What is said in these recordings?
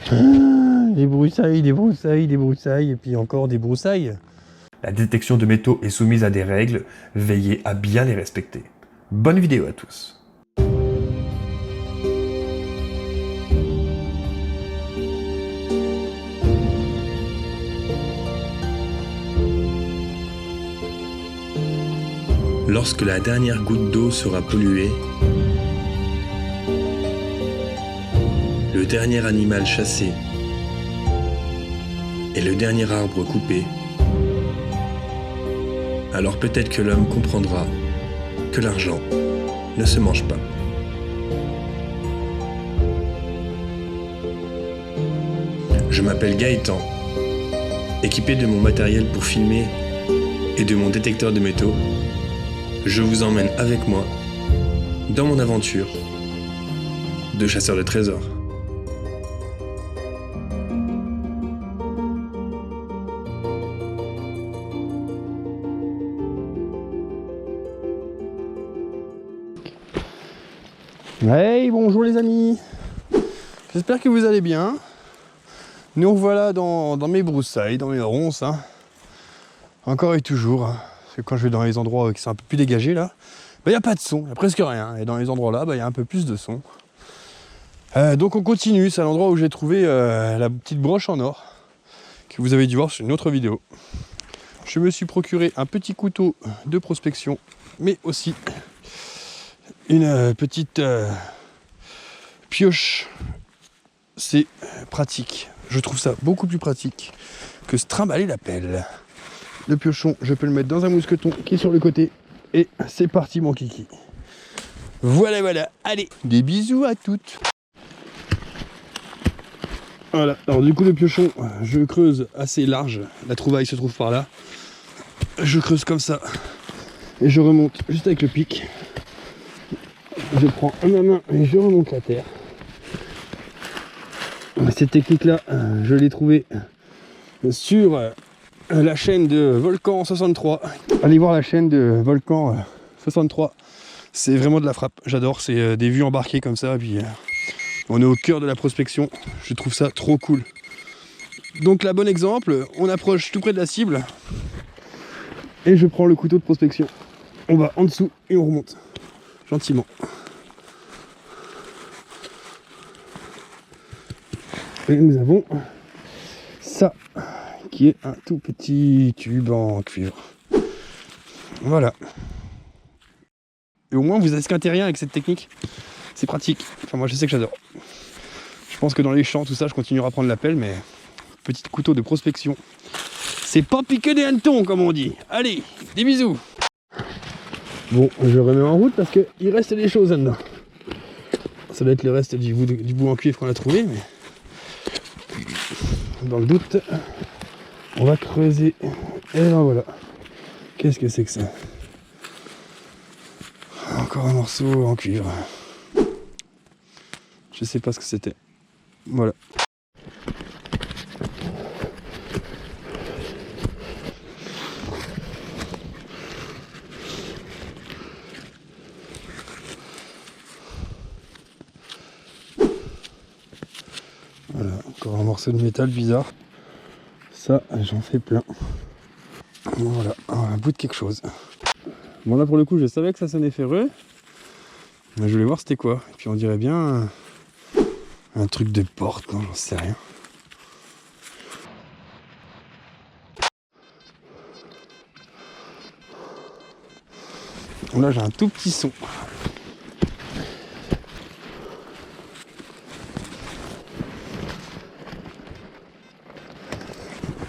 Des broussailles, des broussailles, des broussailles, et puis encore des broussailles. La détection de métaux est soumise à des règles, veillez à bien les respecter. Bonne vidéo à tous. Lorsque la dernière goutte d'eau sera polluée, le dernier animal chassé et le dernier arbre coupé, alors peut-être que l'homme comprendra que l'argent ne se mange pas. Je m'appelle Gaëtan, équipé de mon matériel pour filmer et de mon détecteur de métaux, je vous emmène avec moi dans mon aventure de chasseur de trésors. Hey, bonjour les amis. J'espère que vous allez bien. Nous revoilà dans mes broussailles, dans mes ronces. Hein. Encore et toujours. Hein. Parce que quand je vais dans les endroits qui sont un peu plus dégagés là, il n'y a pas de son, il n'y a presque rien. Et dans les endroits là, il y a un peu plus de son. Donc on continue, c'est à l'endroit où j'ai trouvé la petite broche en or que vous avez dû voir sur une autre vidéo. Je me suis procuré un petit couteau de prospection, mais aussi une petite pioche. C'est pratique, je trouve ça beaucoup plus pratique que se trimballer la pelle. Le piochon, je peux le mettre dans un mousqueton qui est sur le côté. Et c'est parti mon kiki. Voilà, voilà. Allez, des bisous à toutes. Voilà, alors du coup le piochon, je creuse assez large. La trouvaille se trouve par là. Je creuse comme ça. Et je remonte juste avec le pic. Je prends ma main et je remonte la terre. Cette technique là, je l'ai trouvée sur la chaîne de Volcan 63. Allez voir la chaîne de Volcan 63. C'est vraiment de la frappe. J'adore. C'est des vues embarquées comme ça. Et puis on est au cœur de la prospection. Je trouve ça trop cool. Donc là, bon exemple. On approche tout près de la cible. Et je prends le couteau de prospection. On va en dessous et on remonte. Gentiment. Et nous avons ça. Qui est un tout petit tube en cuivre. Voilà. Et au moins vous esquintez rien avec cette technique. C'est pratique. Enfin moi je sais que j'adore. Je pense que dans les champs, tout ça, je continuerai à prendre la pelle, mais petit couteau de prospection. C'est pas piquer des hannetons comme on dit. Allez, des bisous. Bon, je remets en route parce qu'il reste des choses là-dedans. Ça doit être le reste du bout en cuivre qu'on a trouvé, mais dans le doute. On va creuser. Et ben voilà. Qu'est-ce que c'est que ça? Encore un morceau en cuivre. Je sais pas ce que c'était. Voilà. Voilà, encore un morceau de métal bizarre. Ça, j'en fais plein. Voilà, un bout de quelque chose. Bon là pour le coup je savais que ça sonnait ferreux. Mais je voulais voir c'était quoi. Et puis on dirait bien un truc de porte, non j'en sais rien. Là j'ai un tout petit son.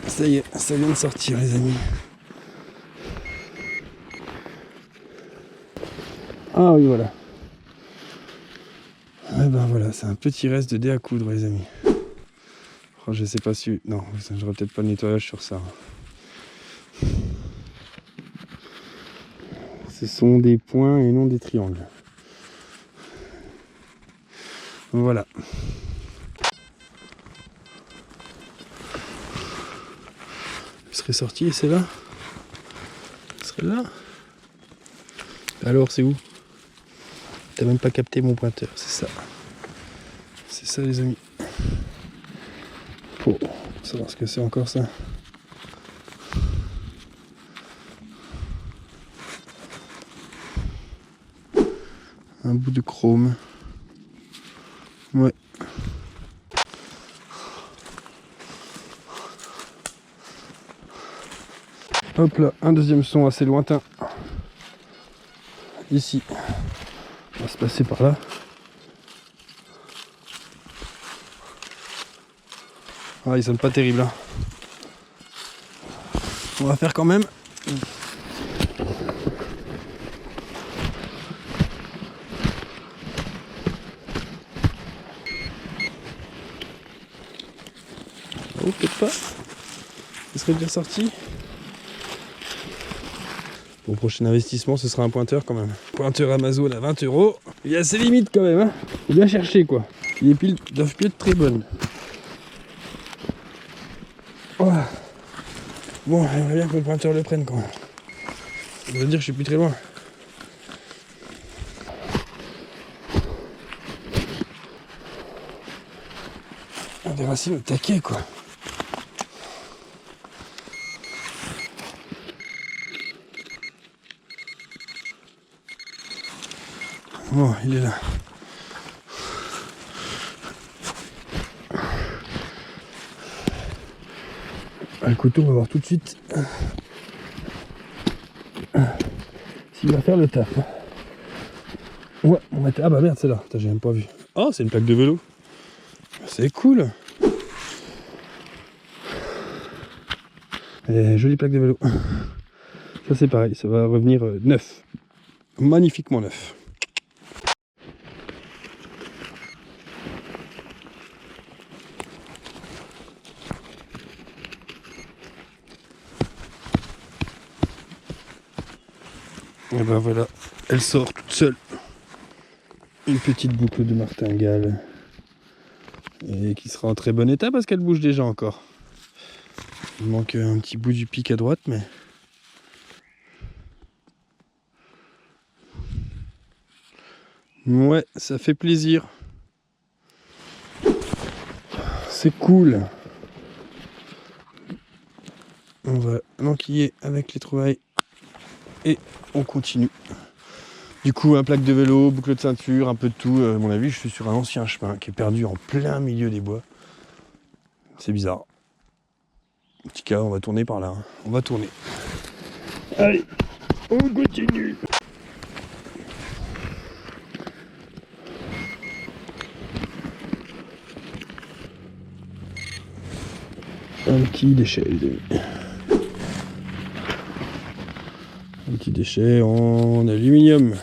Ça y est, ça vient de sortir les amis. Ah oui voilà. Et ben voilà, c'est un petit reste de dés à coudre les amis. Oh, je sais pas si... Non, j'aurais peut-être pas le nettoyage sur ça. Ce sont des points et non des triangles. Voilà. Je serais sorti et c'est là. Ce serait là. Alors c'est où? T'as même pas capté mon pointeur, c'est ça. C'est ça les amis. savoir ce que c'est encore ça. Un bout de chrome. Ouais. Hop là, un deuxième son assez lointain. Ici. On va se passer par là. Ah, il sonne pas terrible. Hein. On va faire quand même. Oh, peut-être pas. Il serait bien sorti. Mon prochain investissement, ce sera un pointeur quand même. Pointeur Amazon à 20 €. Il y a ses limites quand même. Hein. Faut bien chercher quoi. Les piles doivent plus être très bonnes. Voilà. Bon, j'aimerais bien que mon pointeur le prenne quand même. Ça veut dire que je suis plus très loin. Des racines au taquet quoi. Bon, il est là. Le couteau, on va voir tout de suite s'il va faire le taf. Ouais, on va... Ah bah merde, c'est là. J'ai même pas vu. Oh, c'est une plaque de vélo. C'est cool. Et jolie plaque de vélo. Ça c'est pareil, ça va revenir neuf. Magnifiquement neuf. Et ben voilà, elle sort toute seule. Une petite boucle de martingale. Et qui sera en très bon état parce qu'elle bouge déjà encore. Il manque un petit bout du pic à droite, mais... Ouais, ça fait plaisir. C'est cool. On va l'enquiller avec les trouvailles. Et on continue. Du coup, un plaque de vélo, boucle de ceinture, un peu de tout. À mon avis, je suis sur un ancien chemin qui est perdu en plein milieu des bois. C'est bizarre. Petit cas, on va tourner par là. Hein. On va tourner. Allez, on continue. Un petit déchet, les amis. Un petit déchet en aluminium.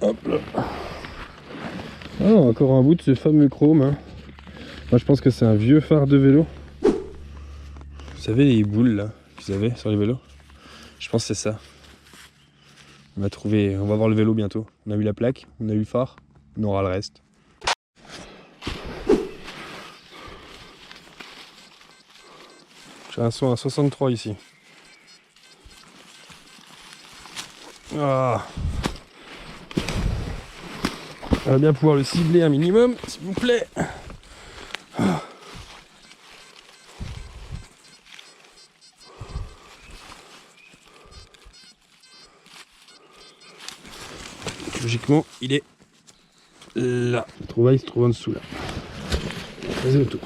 Hop là. Ah, encore un bout de ce fameux chrome. Hein. Moi, je pense que c'est un vieux phare de vélo. Vous savez les boules là qu'ils avaient sur les vélos? Je pense que c'est ça. On va trouver, on va voir le vélo bientôt. On a eu la plaque, on a eu le phare, on aura le reste. J'ai un son à 63 ici. Ah. On va bien pouvoir le cibler un minimum, s'il vous plaît. Ah. Logiquement, il est là. Le trouvaille se trouve en dessous là. Vas-y autour.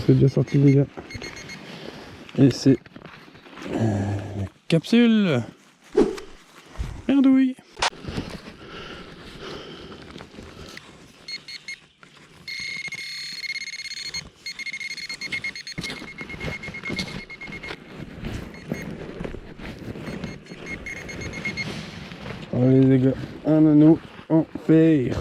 C'est déjà sorti les gars. Et c'est la capsule. Merdouille. Allez les gars, un anneau en fer.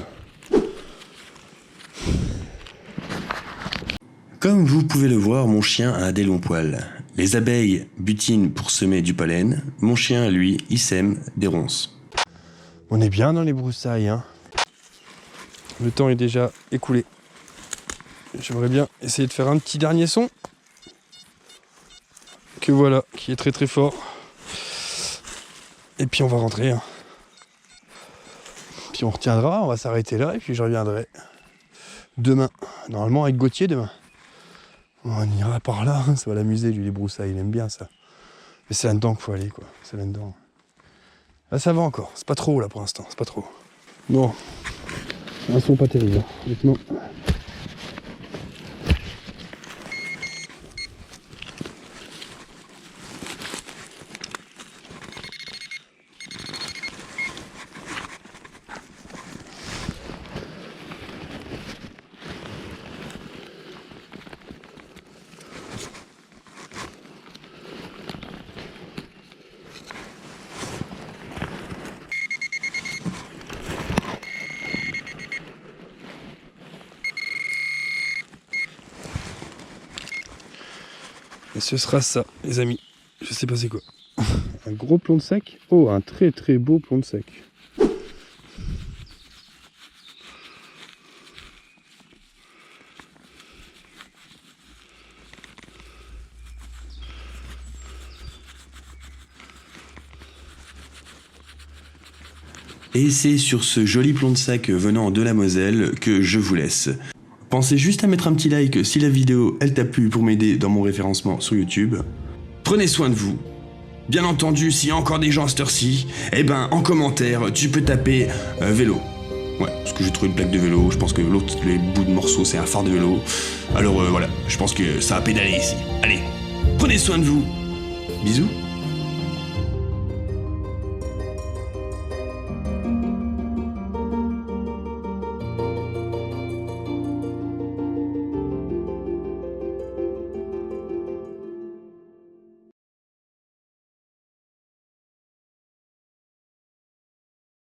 Comme vous pouvez le voir, mon chien a des longs poils. Les abeilles butinent pour semer du pollen. Mon chien, lui, il sème des ronces. On est bien dans les broussailles, hein. Le temps est déjà écoulé. j'aimerais bien essayer de faire un petit dernier son. Que voilà, qui est très très fort. Et puis on va rentrer. Hein. Puis on retiendra, on va s'arrêter là et puis je reviendrai demain. Normalement avec Gauthier demain. On ira par là, hein, ça va l'amuser lui les broussailles, il aime bien ça. Mais c'est là-dedans qu'il faut aller quoi, c'est là-dedans. Là ça va encore, c'est pas trop là pour l'instant, c'est pas trop. Bon, un son pas terrible, hein, honnêtement. Et ce sera ça, les amis. Je sais pas c'est quoi. Un gros plomb de sec. Oh, un très très beau plomb de sec. Et c'est sur ce joli plomb de sac venant de la Moselle que je vous laisse. Pensez juste à mettre un petit like si la vidéo elle t'a plu pour m'aider dans mon référencement sur YouTube. Prenez soin de vous. Bien entendu, s'il y a encore des gens à cette heure-ci, eh ben en commentaire tu peux taper vélo. Ouais, parce que j'ai trouvé une plaque de vélo, je pense que l'autre, les bouts de morceaux c'est un phare de vélo. Alors voilà, je pense que ça va pédaler ici. Allez, prenez soin de vous. Bisous.